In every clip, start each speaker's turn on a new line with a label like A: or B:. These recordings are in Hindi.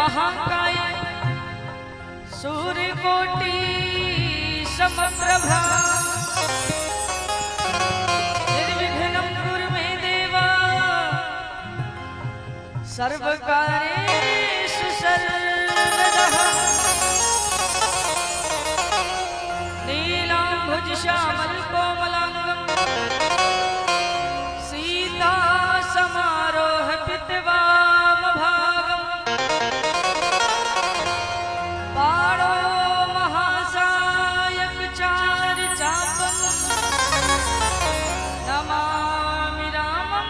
A: महाकाय सूर्यकोटि समप्रभा निर्विघ्नं कुरु मे देवा सर्वकार्येषु सर्वदा नीलाम्भुज श्यामलकोमलाङ्गं सीता समारोह पितवामभागम् बाणो महासायक चारुचापं नमामि रामं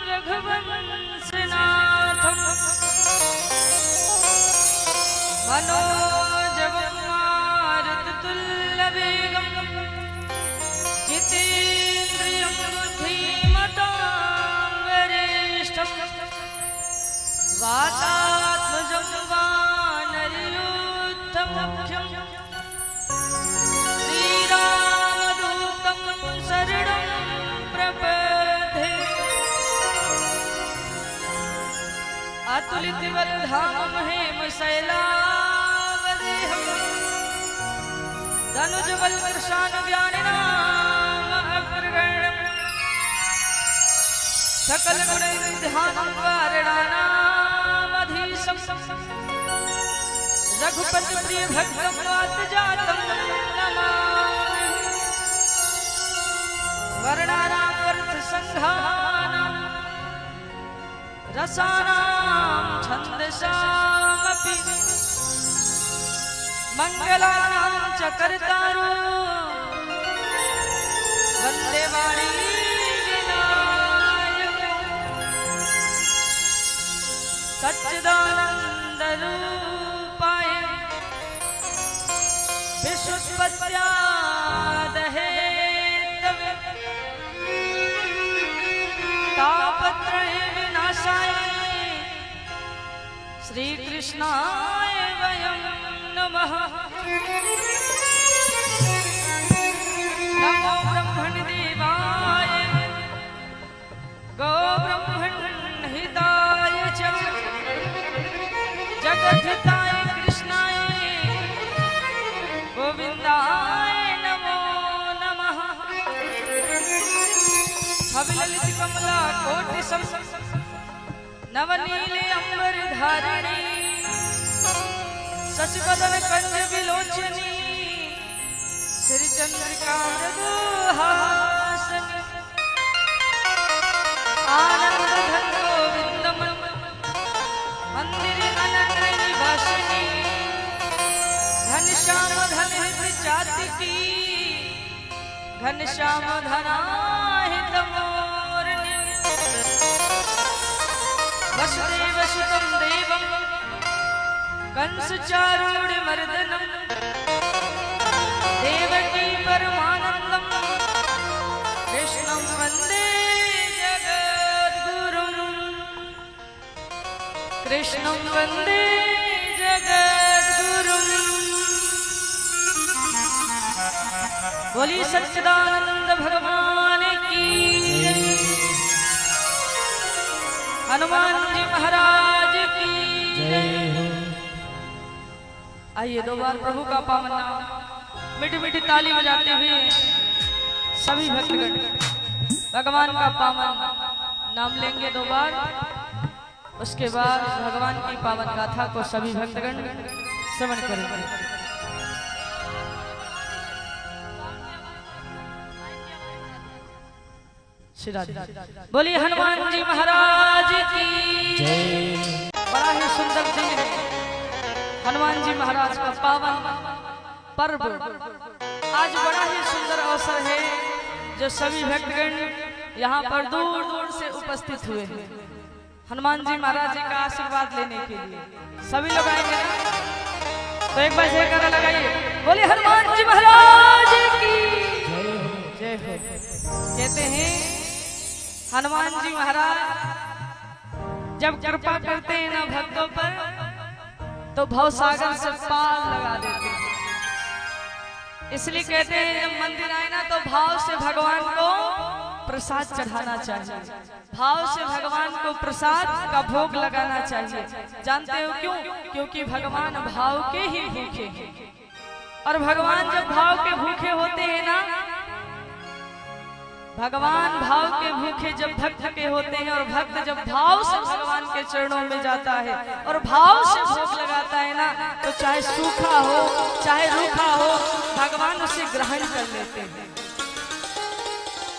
A: रघुवंशनाथं मनोजवं मारुततुल्यवेगं जितेन्द्रियं बुद्धिमतां वरिष्ठं वातात्मजं वानरयूथमुख्यं श्रीरामदूतं शरणं प्रपद्ये अतुलितबलधामं हेमशैलावदेहं धनुजबलवर्षानुज्ञानिनामग्रगण्यं सकलगुणनिधानं रघुपति प्रिय भक्तं वातजातं नमामि वर्णानां वर्थसंघानां रसानां छन्दसामपि मंगलानां च कर्तारो वन्दे वाणी विनायकं सच्चिदानन्दरूपाय विश्वोत्पत्त्यादहेतवे तापत्रय विनाशाय श्रीकृष्णाय वयं नमः। नमो ब्रह्मण देवाय गो ब्रह्मण हिताय च जगद्धिताय कृष्णाय गोविंदाय नमो नमः। छविललित कमला कोटि सम नवनील अंबर धारिणी शशिवदन कंज विलोचनी श्री चंद्रिका मृदुहासनी आनंद धन गोविंद मंदिर अनन्य निवासिनी घनश्याम धन हृदय चातिकी घनश्याम धनाहित मोरनी वसुदेव सुतं देवं कंस चारूढमर्दनं देवकी परमानन्दं कृष्णं वन्दे जगद्गुरुं कृष्णं वन्दे जगद्गुरुं। बोली सच्चिदानंद भगवान की हनुमान जी महाराज की जय। आइए दो बार प्रभु का पावन नाम मीठी मीठी ताली बजाते हुए सभी भक्तगण भगवान का पावन नाम लेंगे दो बार। उसके बाद भगवान की पावन गाथा को सभी भक्तगण श्रवण करेंगे। बोलिए हनुमान जी महाराज की जय। बड़ा ही सुंदर दिन है हनुमान जी महाराज का पावन पर्व। आज बड़ा ही सुंदर अवसर है जो सभी भक्तगण यहाँ पर दूर दूर से उपस्थित हुए हैं हनुमान जी महाराज जी का आशीर्वाद लेने के लिए। सभी लोग आएंगे ना तो एक बार जयकारा लगाइए। बोलिए हनुमान जी महाराज की जय हो। कहते हैं हनुमान जी महाराज जब कृपा करते हैं ना भक्तों पर तो भवसागर से पार लगा देते हैं। इसलिए कहते हैं जब मंदिर आए ना तो भाव से भगवान को प्रसाद चढ़ाना चाहिए, भाव से भगवान को प्रसाद का भोग लगाना चाहिए। जानते हो क्यों? क्योंकि भगवान भाव के ही भूखे हैं, और भगवान जब भाव के भूखे होते हैं ना, भगवान भाव के भूखे जब भक्त के होते हैं, और भक्त जब भाव से भगवान के चरणों में जाता है और भाव से भोग लगाता है ना, तो चाहे सूखा हो चाहे रूखा हो, भगवान उसे ग्रहण कर लेते हैं।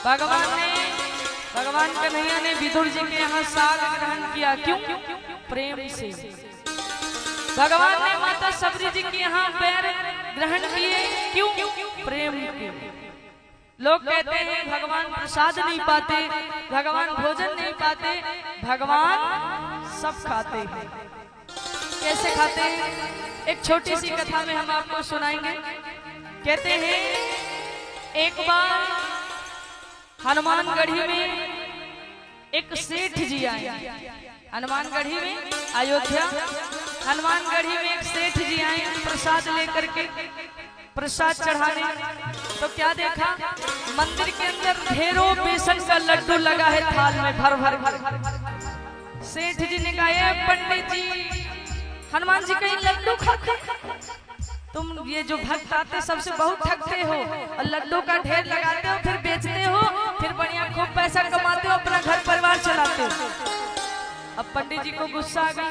A: भगवान कन्हैया ने विदुर जी के यहाँ साग ग्रहण किया, क्यों? प्रेम से। भगवान ने माता सबरी जी के यहाँ पैर ग्रहण किए, क्यों? प्रेम के। लोग कहते हैं भगवान प्रसाद नहीं पाते, भगवान भोजन नहीं पाते, भगवान सब खाते हैं। कैसे खाते हैं? एक छोटी सी कथा में हम आपको सुनाएंगे। कहते हैं एक बार हनुमानगढ़ी में एक सेठ जी आए। हनुमानगढ़ी में, अयोध्या हनुमानगढ़ी में एक सेठ जी आए प्रसाद लेकर के, प्रसाद चढ़ाने। तो क्या देखा? मंदिर के अंदर ढेरों बेसन का लड्डू लगा है थाल में भर भर भर। सेठ जी ने कहा, पंडित जी, हनुमान जी कहीं लड्डू खाते? तुम ये जो भक्त आते सबसे बहुत ठगते हो, और लड्डू का ढेर लगाते हो, फिर बेचते हो, फिर बढ़िया खूब पैसा कमाते हो, अपना घर परिवार चलाते हो। अब पंडित जी को गुस्सा आ गई।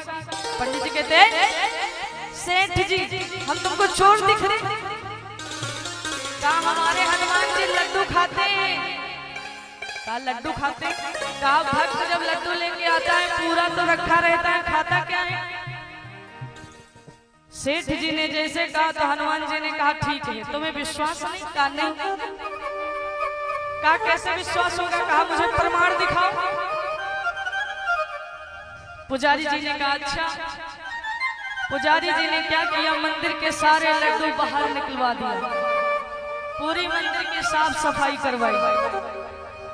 A: पंडित जी कहते हैं, सेठ जी हम तुमको चोर दिख रहे? कहा हमारे हनुमान जी लड्डू खाते हैं। कहा लड्डू खाते? कहा भक्त जब लड्डू लेके आता है पूरा तो रखा रहता है, खाता क्या है? सेठ जी ने जैसे कहा तो हनुमान जी ने कहा ठीक है, तुम्हें विश्वास नहीं? कहा नहीं। कहा कैसे विश्वास होगा? कहा मुझे प्रमाण दिखाओ। पुजारी जी ने कहा अच्छा। पुजारी जी ने क्या किया? मंदिर के सारे लड्डू बाहर निकलवा दिया, पूरी मंदिर की साफ सफाई करवाई।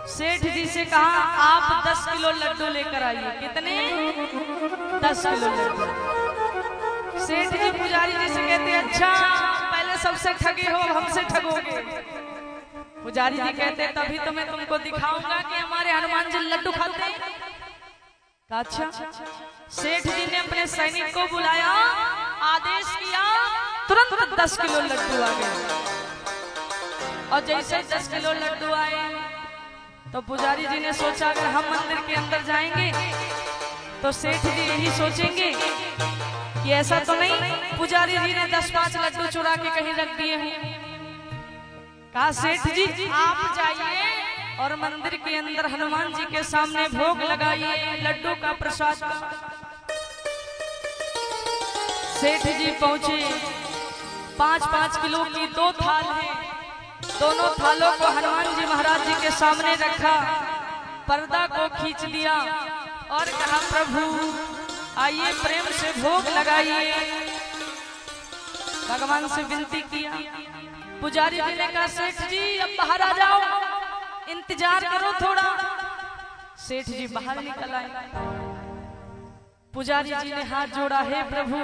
A: सेठ जी से कहा आप 10 किलो लड्डू लेकर आइए। कितने? 10 किलो लड्डू। सेठ जी पुजारी जी से कहते अच्छा, पहले सबसे ठगे हो, हमसे ठगोगे? पुजारी जी कहते तभी तो मैं तुमको दिखाऊंगा कि हमारे हनुमान जी लड्डू खाते हैं। अच्छा। सेठ जी ने अपने सैनिक को बुलाया, आदेश किया, तुरंत 10 किलो लड्डू आ गए। और जैसे 10 किलो लड्डू आए तो पुजारी जी ने सोचा अगर हम मंदिर के अंदर जाएंगे तो सेठ जी यही सोचेंगे कि ऐसा तो नहीं पुजारी जी ने 10-5 लड्डू चुरा के कहीं रख दिए हैं। कहा सेठ जी आप जाइए और मंदिर के अंदर हनुमान जी के सामने भोग लगाइए लड्डू का प्रसाद। सेठ जी पहुंचे, 5-5 किलो की 2 थाल है, दोनों थालों को हनुमान जी महाराज जी के सामने रखा, पर्दा को खींच दिया और कहा प्रभु आइए प्रेम से भोग लगाइए। भगवान से विनती किया। पुजारी जी ने कहा सेठ जी अब बाहर आ जाओ, इंतजार करो थोड़ा। सेठ जी बाहर निकल आए। पुजारी जी ने हाथ जोड़ा, हे प्रभु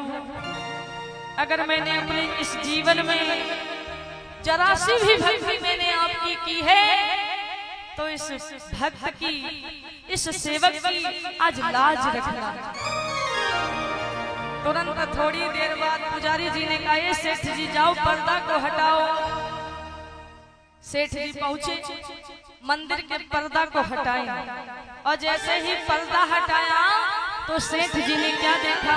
A: अगर मैंने अपने इस जीवन में जरा सी भी भक्ति मैंने आपकी की है तो इस भक्त की, इस सेवक की आज लाज रखना। तुरंत थोड़ी देर बाद पुजारी जी ने कहा सेठ जी जाओ पर्दा को हटाओ। सेठ जी पहुंचे, मंदिर के पर्दा को हटाए और जैसे ही पर्दा हटाया तो सेठ जी ने क्या देखा,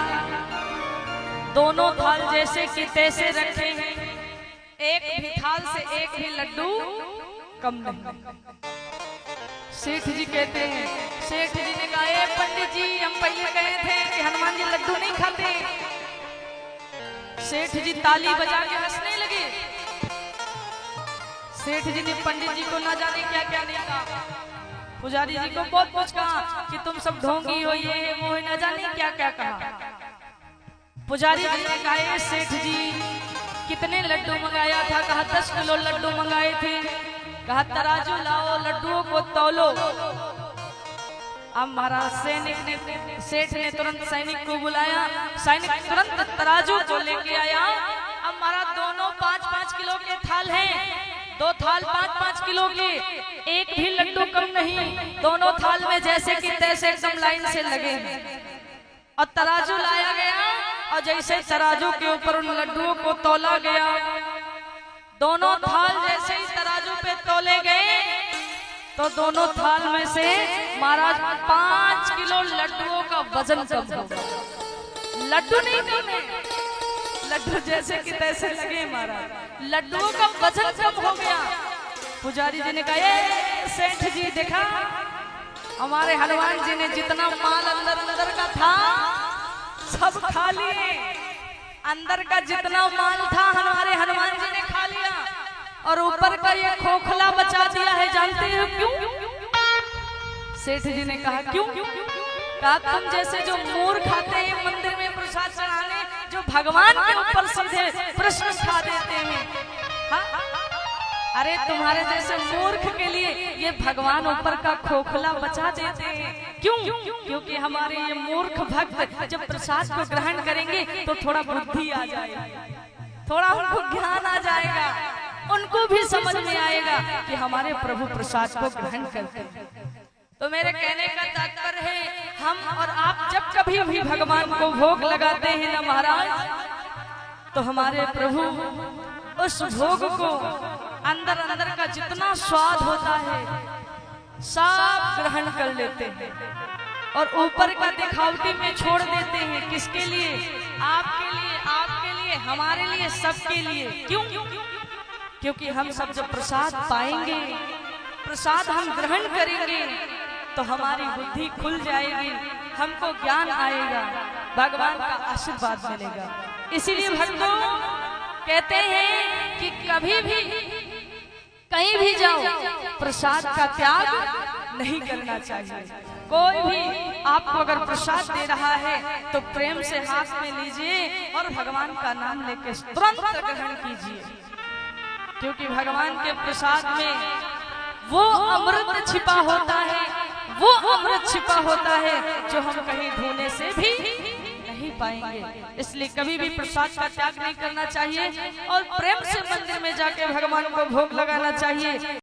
A: दोनों थाल जैसे कि तैसे रखे हैं, एक भी थाल से एक भी लड्डू कम नहीं। सेठ जी कहते हैं, सेठ जी ने कहा पंडित जी हम पहले कहे थे कि हनुमान जी लड्डू नहीं खाते। सेठ जी ताली बजा के हंसने लगे। सेठ जी ने पंडित जी को ना जाने क्या क्या नहीं कहा, पुजारी जी को बहुत कुछ कहा कि तुम सब ढोंगी हो, ये वो न जाने क्या क्या कहा। पुजारी जी ने कहा सेठ जी कितने लड्डू मंगाया था? कहा 10 किलो लड्डू मंगाए थे। कहा तराजू लाओ लड्डुओं को तौलो। अब महाराज सेठ ने तुरंत सैनिक को बुलाया, सैनिक तुरंत तराजू को लेके आया। अब महाराज दोनों 5-5 किलो के थाल हैं, 2 थाल 5-5 किलो के, एक भी लड्डू कम नहीं, दोनों थाल में जैसे कि तैसे एकदम लाइन से लगे हैं। और तराजू लाया गया और जैसे तराजू के ऊपर उन लड्डुओं को तौला गया, दोनों थाल जैसे ही तराजू पे तौले गए तो दोनों थाल में से महाराज 5 किलो लड्डुओं का वजन कम हो गया। लड्डू नहीं कम, लड्डू जैसे कि तैसे लगे महाराज, लड्डुओं का वजन कम हो गया। पुजारी जी ने कहा, ये सेठ जी देखा, हमारे हनुमान जी ने जितना माल अंदर का था सब खा लिए, अंदर का जितना माल था हमारे हनुमान जी ने खा लिया, और ऊपर का ये खोखला बचा दिया है। जानते हो क्यों? सेठ जी ने कहा क्यों? कहा तुम जैसे जो मूर खाते हैं मंदिर में प्रसाद चढ़ाने, जो भगवान के ऊपर सीधे प्रश्न उठा देते हैं, हाँ? अरे तुम्हारे जैसे मूर्ख के लिए ये भगवान ऊपर का खोखला बचा देते हैं। क्यों? क्योंकि हमारे ये मूर्ख भक्त जब प्रसाद को ग्रहण करेंगे तो थोड़ा बुद्धि आ जाएगा, थोड़ा उनको ज्ञान आ जाएगा, उनको भी समझ में आएगा कि हमारे प्रभु प्रसाद को ग्रहण करते हैं। तो मेरे कहने का तात्पर्य है, हम और आप जब कभी भी भगवान को भोग लगाते हैं ना महाराज, तो हमारे प्रभु उस भोग को अंदर का जितना स्वाद होता है सब ग्रहण कर लेते हैं और ऊपर का दिखावटी में छोड़ देते हैं। किसके लिए? आपके लिए, आपके लिए, हमारे लिए, सबके लिए। क्यों? क्योंकि हम सब जब प्रसाद पाएंगे, प्रसाद हम ग्रहण करेंगे तो हमारी बुद्धि खुल जाएगी, हमको ज्ञान आएगा, भगवान का आशीर्वाद मिलेगा। इसीलिए भक्तों कहते हैं कि कभी भी कहीं भी जाओ प्रसाद का त्याग नहीं करना चाहिए। कोई भी आपको अगर प्रसाद दे रहा है तो प्रेम से हाथ में लीजिए और भगवान का नाम लेके तुरंत ग्रहण कीजिए, क्योंकि भगवान के प्रसाद में वो अमृत छिपा होता है, वो अमृत छिपा होता है जो हम कहीं ढूंढने से भी नहीं पाएंगे। इसलिए कभी भी प्रसाद का त्याग नहीं करना चाहिए और प्रेम से मंदिर में जाके भगवान को भोग लगाना चाहिए।